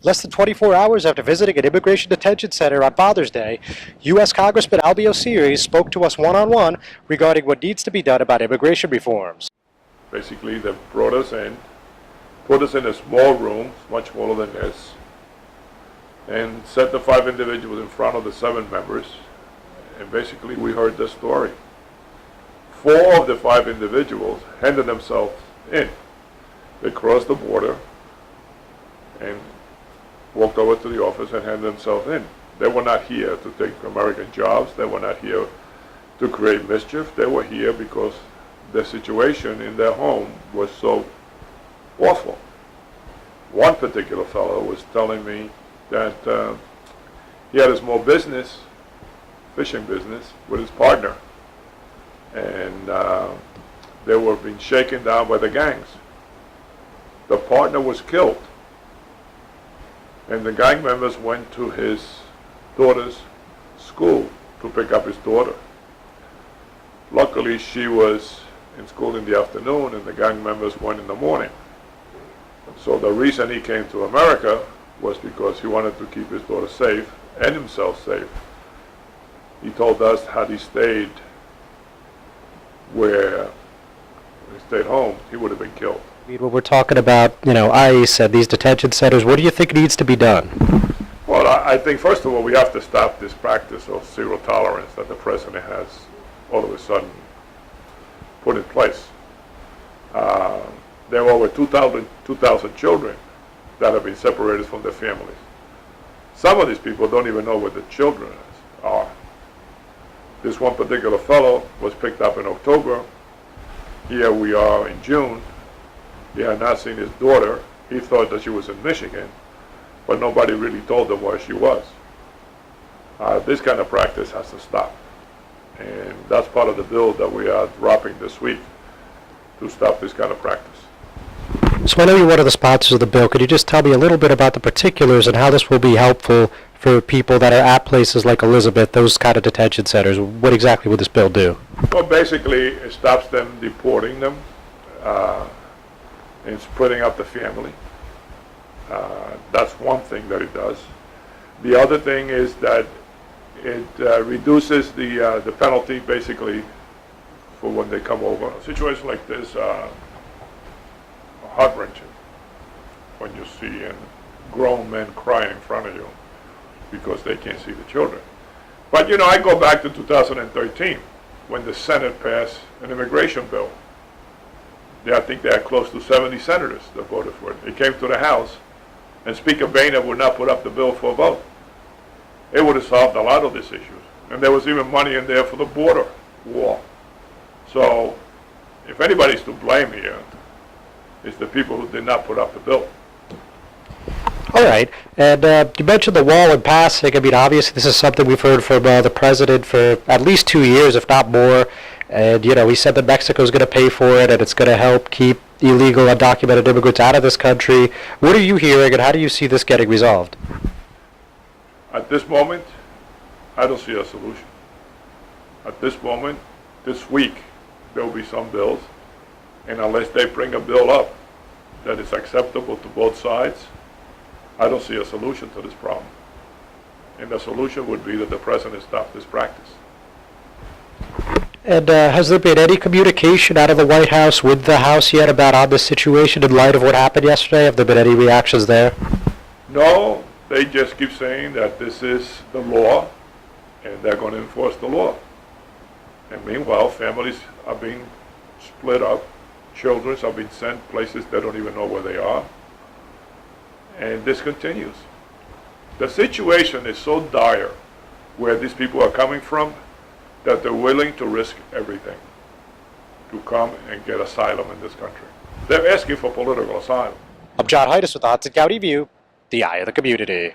Less than 24 hours after visiting an immigration detention center on Father's Day, U.S. Congressman Albio Sires spoke to us one-on-one regarding what needs to be done about immigration reforms. Basically, they brought us in, put us in a small room, much smaller than this, and set the 5 individuals in front of the 7 members, and basically we heard the story. 4 of the 5 individuals handed themselves in. They crossed the border and walked over to the office and handed themselves in. They were not here to take American jobs. They were not here to create mischief. They were here because the situation in their home was so awful. One particular fellow was telling me that he had a small business, fishing business, with his partner. And they were being shaken down by the gangs. The partner was killed. And the gang members went to his daughter's school to pick up his daughter. Luckily, she was in school in the afternoon and the gang members went in the morning. So the reason he came to America was because he wanted to keep his daughter safe and himself safe. He told us had he stayed where he stayed home, he would have been killed. When we're talking about, ICE and these detention centers, what do you think needs to be done? Well, I think, first of all, we have to stop this practice of zero tolerance that the president has all of a sudden put in place. There are over 2,000 children that have been separated from their families. Some of these people don't even know where the children are. This one particular fellow was picked up in October. Here we are in June. He had not seen his daughter. He thought that she was in Michigan, but nobody really told him where she was. This kind of practice has to stop. And that's part of the bill that we are dropping this week to stop this kind of practice. So I know you're one of the sponsors of the bill. Could you just tell me a little bit about the particulars and how this will be helpful for people that are at places like Elizabeth, those kind of detention centers? What exactly will this bill do? Well, basically, it stops them deporting them. And splitting up the family. That's one thing that it does. The other thing is that it reduces the penalty, basically, for when they come over. A situation like this, heart-wrenching when you see grown men crying in front of you because they can't see the children. But I go back to 2013 when the Senate passed an immigration bill. I think they had close to 70 senators that voted for it. It came to the House, and Speaker Boehner would not put up the bill for a vote. It would have solved a lot of these issues. And there was even money in there for the border wall. So, if anybody's to blame here, it's the people who did not put up the bill. All right. And you mentioned the wall and passing. I mean, obviously, this is something we've heard from the president for at least 2 years, if not more. And, he said that Mexico's going to pay for it and it's going to help keep illegal, undocumented immigrants out of this country. What are you hearing and how do you see this getting resolved? At this moment, I don't see a solution. At this moment, this week, there will be some bills. And unless they bring a bill up that is acceptable to both sides, I don't see a solution to this problem. And the solution would be that the president stop this practice. And has there been any communication out of the White House with the House yet about on this situation in light of what happened yesterday? Have there been any reactions there? No, they just keep saying that this is the law and they're going to enforce the law. And meanwhile, families are being split up. Children are being sent places they don't even know where they are. And this continues. The situation is so dire where these people are coming from that they're willing to risk everything to come and get asylum in this country. They're asking for political asylum. I'm John Heides with the Hudson County View, the eye of the community.